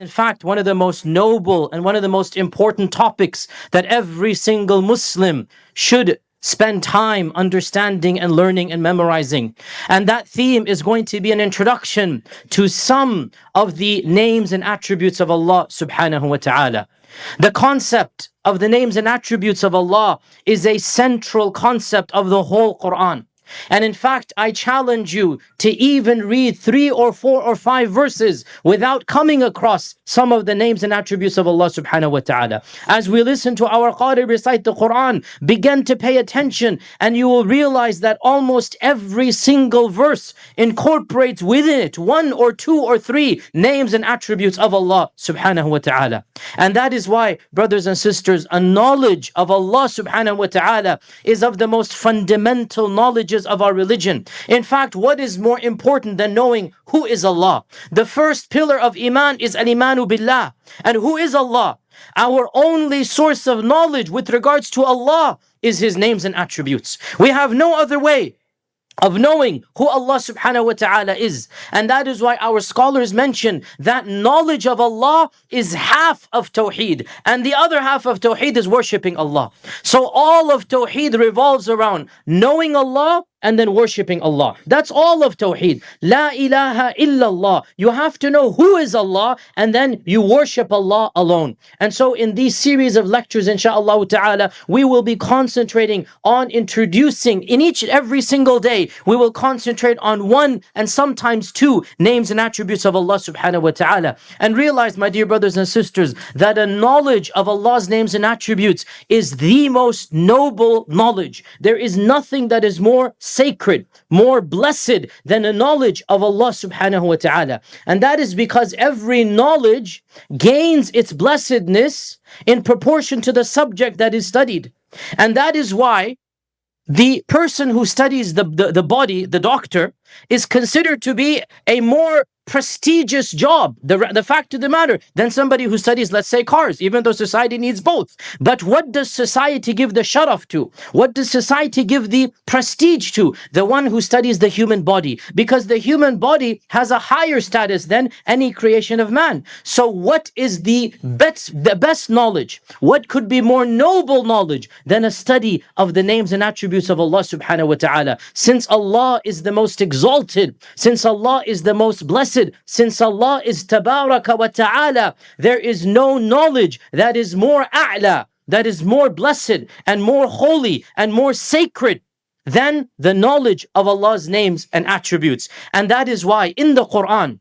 In fact, one of the most noble and one of the most important topics that every single Muslim should spend time understanding and learning and memorizing. And that theme is going to be an introduction to some of the names and attributes of Allah subhanahu wa ta'ala. The concept of the names and attributes of Allah is a central concept of the whole Quran. And in fact, I challenge you to even read 3 or 4 or 5 verses without coming across some of the names and attributes of Allah subhanahu wa ta'ala. As we listen to our Qari recite the Quran, begin to pay attention and you will realize that almost every single verse incorporates within it 1 or 2 or 3 names and attributes of Allah subhanahu wa ta'ala. And that is why, brothers and sisters, a knowledge of Allah subhanahu wa ta'ala is of the most fundamental knowledges of our religion. In fact, what is more important than knowing who is Allah? The first pillar of Iman is al-Imanu billah. And who is Allah? Our only source of knowledge with regards to Allah is His names and attributes. We have no other way of knowing who Allah subhanahu wa ta'ala is. And that is why our scholars mention that knowledge of Allah is half of Tawheed, and the other half of Tawheed is worshipping Allah. So all of Tawheed revolves around knowing Allah and then worshipping Allah. That's all of Tawheed. La ilaha illallah. You have to know who is Allah and then you worship Allah alone. And so in these series of lectures, inshaAllah ta'ala, we will be concentrating on introducing, in each and every single day, we will concentrate on 1 and sometimes 2 names and attributes of Allah subhanahu wa ta'ala. And realize, my dear brothers and sisters, that a knowledge of Allah's names and attributes is the most noble knowledge. There is nothing that is more sacred, more blessed than a knowledge of Allah subhanahu wa ta'ala. And that is because every knowledge gains its blessedness in proportion to the subject that is studied. And that is why the person who studies the body, the doctor, is considered to be a more prestigious job, the fact of the matter, than somebody who studies, let's say, cars, even though society needs both. But what does society give the sharaf to? What does society give the prestige to? The one who studies the human body, because the human body has a higher status than any creation of man. So what is the best knowledge? What could be more noble knowledge than a study of the names and attributes of Allah subhanahu wa ta'ala? Since Allah is the most exalted, since Allah is the most blessed, since Allah is tabaraka wa ta'ala, there is no knowledge that is more a'la, that is more blessed and more holy and more sacred than the knowledge of Allah's names and attributes. And that is why in the Quran,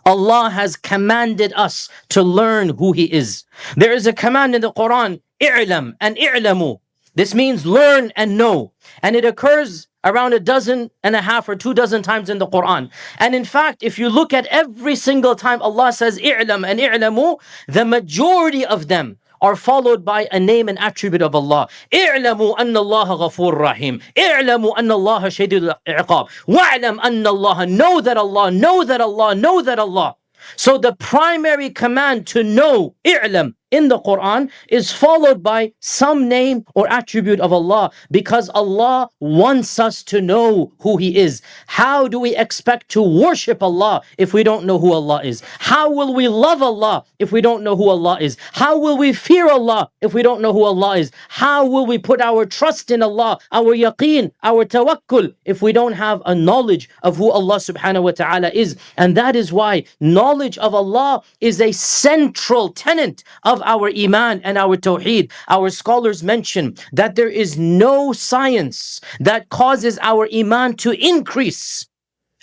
Allah has commanded us to learn who He is. There is a command in the Quran, i'lam and i'lamu. This means learn and know. And it occurs around 12.5 or 24 times in the Quran. And in fact, if you look at every single time Allah says i'lam and i'lamu, the majority of them are followed by a name and attribute of Allah. i'lamu anna Allah ghafur rahim. i'lamu anna Allah shadidul iqab. wa'lam anna Allah. Know that Allah, know that Allah, know that Allah. So the primary command to know i'lam in the Quran is followed by some name or attribute of Allah, because Allah wants us to know who He is. How do we expect to worship Allah if we don't know who Allah is? How will we love Allah if we don't know who Allah is? How will we fear Allah if we don't know who Allah is? How will we put our trust in Allah, our yaqeen, our tawakkul, if we don't have a knowledge of who Allah subhanahu wa ta'ala is? And that is why knowledge of Allah is a central tenet of our iman and our tawheed. Our scholars mention that there is no science that causes our iman to increase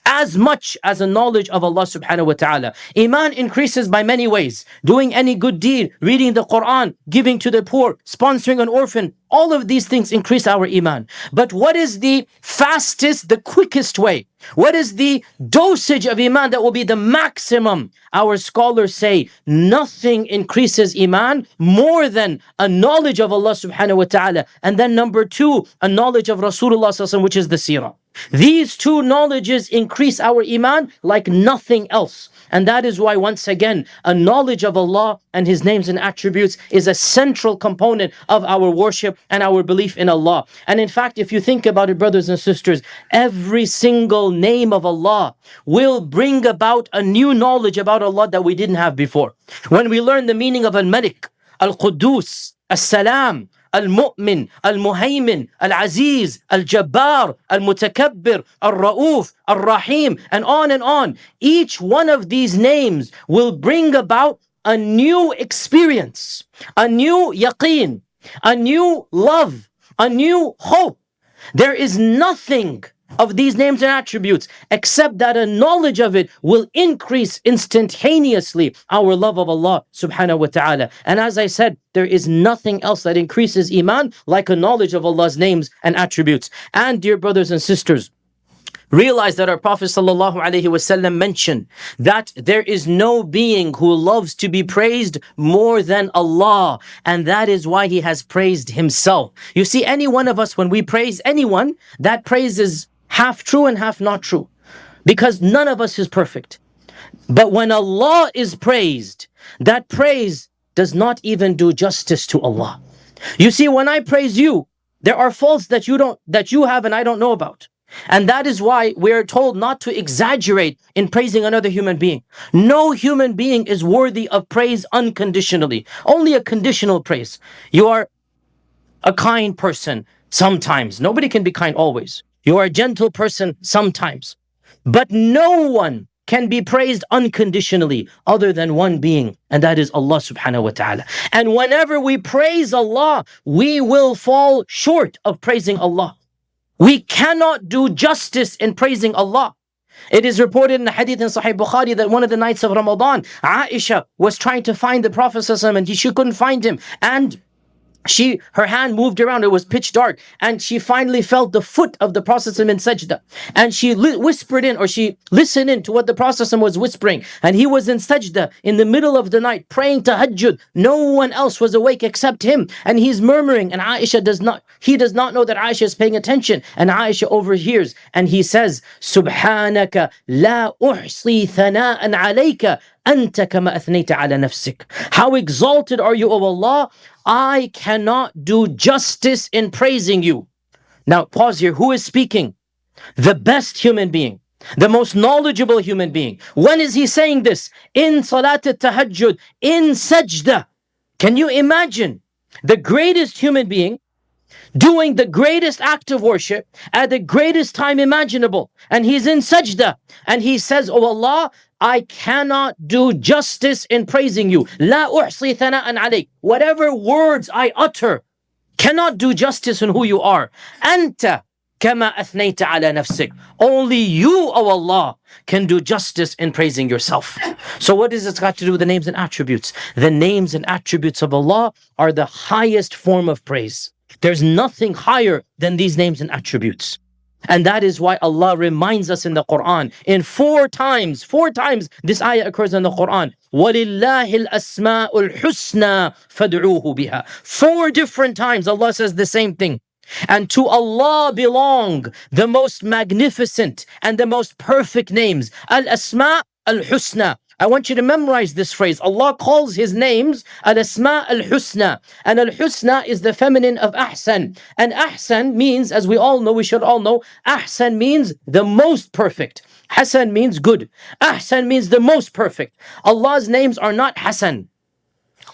as much as a knowledge of Allah subhanahu wa ta'ala. Iman increases by many ways. Doing any good deed, reading the Quran, giving to the poor, sponsoring an orphan, all of these things increase our iman. But what is the fastest, the quickest way? What is the dosage of iman that will be the maximum? Our scholars say nothing increases iman more than a knowledge of Allah subhanahu wa ta'ala. And then number 2, a knowledge of Rasulullah sallallahu alaihi wasallam, which is the seerah. These two knowledges increase our iman like nothing else. And that is why, once again, a knowledge of Allah and His names and attributes is a central component of our worship and our belief in Allah. And in fact, if you think about it, brothers and sisters, every single name of Allah will bring about a new knowledge about Allah that we didn't have before. When we learn the meaning of Al-Malik, Al-Quddus, Al-Salam, المؤمن المهيمن العزيز الجبار المتكبر الرؤوف الرحيم, and on, each one of these names will bring about a new experience, a new yaqeen, a new love, a new hope. There is nothing of these names and attributes except that a knowledge of it will increase instantaneously our love of Allah subhanahu wa ta'ala. And as I said, there is nothing else that increases iman like a knowledge of Allah's names and attributes. And dear brothers and sisters, realize that our Prophet ﷺ mentioned that there is no being who loves to be praised more than Allah, and that is why He has praised Himself. You see, any one of us, when we praise anyone, that praise is half true and half not true, because none of us is perfect. But when Allah is praised, that praise does not even do justice to Allah. You see, when I praise you, there are faults that you have and I don't know about. And that is why we are told not to exaggerate in praising another human being. No human being is worthy of praise unconditionally. Only a conditional praise. You are a kind person sometimes. Nobody can be kind always. You are a gentle person sometimes. But no one can be praised unconditionally other than one being, and that is Allah subhanahu wa ta'ala. And whenever we praise Allah, we will fall short of praising Allah. We cannot do justice in praising Allah. It is reported in the hadith in Sahih Bukhari that one of the nights of Ramadan, Aisha was trying to find the Prophet ﷺ and she couldn't find him. And her hand moved around, it was pitch dark, and she finally felt the foot of the Prophet in sajda. And she whispered in, or she listened in to what the Prophet was whispering. And he was in sajda in the middle of the night, praying tahajjud. No one else was awake except him. And he's murmuring, and he does not know that Aisha is paying attention. And Aisha overhears, and he says, Subhanaka la uhsi thana'an alayka anta kama athnayta ala nafsik. How exalted are you, O Allah! I cannot do justice in praising you. Now pause here. Who is speaking? The best human being, the most knowledgeable human being. When is he saying this? In Salat al-Tahajjud, in Sajda. Can you imagine the greatest human being doing the greatest act of worship at the greatest time imaginable? And he's in Sajda and he says, Oh Allah, I cannot do justice in praising you. La uhsi thana'an alayk. Whatever words I utter cannot do justice in who you are. Anta kama athnayta ala nafsik. Only you, O Allah, can do justice in praising yourself. So what does this got to do with the names and attributes? The names and attributes of Allah are the highest form of praise. There's nothing higher than these names and attributes. And that is why Allah reminds us in the Quran, in four times this ayah occurs in the Quran. وَلِلَّهِ الْأَسْمَاءُ الْحُسْنَى فَادْعُوهُ بِهَا. 4 different times Allah says the same thing. And to Allah belong the most magnificent and the most perfect names. Al-Asma al-Husna. I want you to memorize this phrase. Allah calls His names Al-Asma al-Husna. And al-Husna is the feminine of Ahsan. And Ahsan means, as we all know, we should all know, Ahsan means the most perfect. Hasan means good. Ahsan means the most perfect. Allah's names are not Hasan.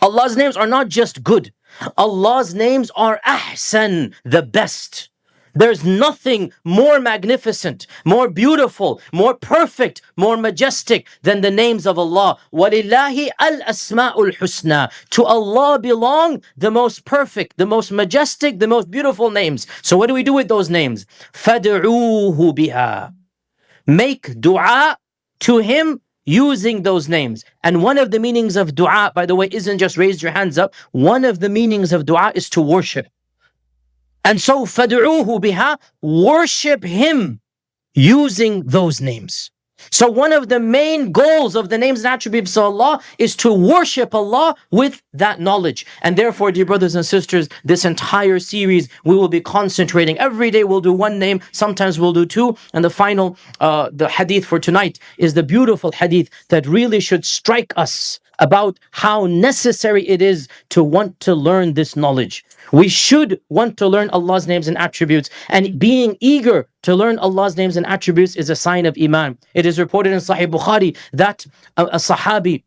Allah's names are not just good. Allah's names are Ahsan, the best. There's nothing more magnificent, more beautiful, more perfect, more majestic than the names of Allah. وَلِلَّهِ الْأَسْمَاءُ الْحُسْنَى. To Allah belong the most perfect, the most majestic, the most beautiful names. So what do we do with those names? فَادْعُوهُ بِهَا. Make dua to Him using those names. And one of the meanings of dua, by the way, isn't just raise your hands up. One of the meanings of dua is to worship. And so, فَادْعُوهُ بِهَا, worship Him using those names. So one of the main goals of the names and attributes of Allah is to worship Allah with that knowledge. And therefore, dear brothers and sisters, this entire series, we will be concentrating. Every day we'll do one name, sometimes we'll do two. And the final, the hadith for tonight is the beautiful hadith that really should strike us about how necessary it is to want to learn this knowledge. We should want to learn Allah's names and attributes, and being eager to learn Allah's names and attributes is a sign of Iman. It is reported in Sahih Bukhari that a Sahabi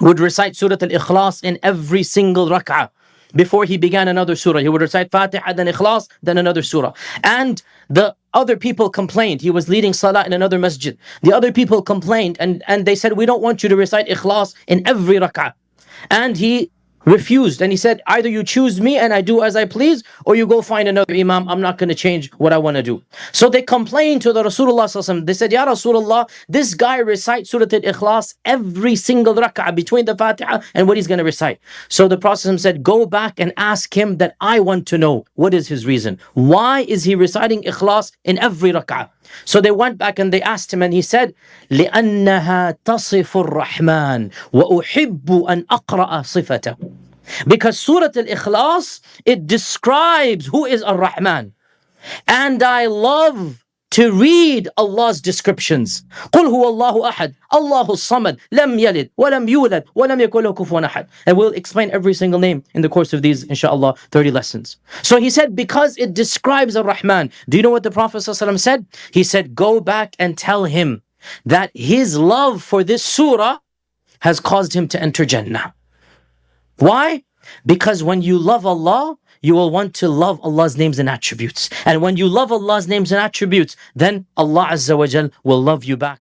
would recite Surah Al-Ikhlas in every single rak'ah. Before he began another surah, he would recite Fatiha, then Ikhlas, then another surah. And the other people complained. He was leading salah in another masjid. The other people complained and they said, we don't want you to recite Ikhlas in every rak'ah. And he refused, and he said, either you choose me and I do as I please, or you go find another imam. I'm not going to change what I want to do. So they complained to the Rasulullah sallallahu alaihi wasallam. They said, Ya Rasulullah, this guy recites Surah Al-Ikhlas every single rak'ah between the Fatiha and what he's going to recite. So the Prophet said, go back and ask him that I want to know what is his reason. Why is he reciting Ikhlas in every rak'ah? So they went back and they asked him, and he said, لِأَنَّهَا تَصِفُ الرَّحْمَنِ وَأُحِبُّ أَنْ أَقْرَأَ صِفَتَهُ. Because Surah Al-Ikhlas, it describes who is Ar-Rahman. And I love to read Allah's descriptions. قُلْ هُوَ اللَّهُ أَحَدٌ اللَّهُ الصَّمَدُ لَمْ يَلِدْ وَلَمْ يُولَدْ وَلَمْ يَكُنْ لَهُ كُفُوًا أَحَدٌ. And we'll explain every single name in the course of these, inshallah, 30 lessons. So he said, because it describes Ar-Rahman. Do you know what the Prophet ﷺ said? He said, go back and tell him that his love for this surah has caused him to enter Jannah. Why? Because when you love Allah, you will want to love Allah's names and attributes. And when you love Allah's names and attributes, then Allah Azza wa Jal will love you back.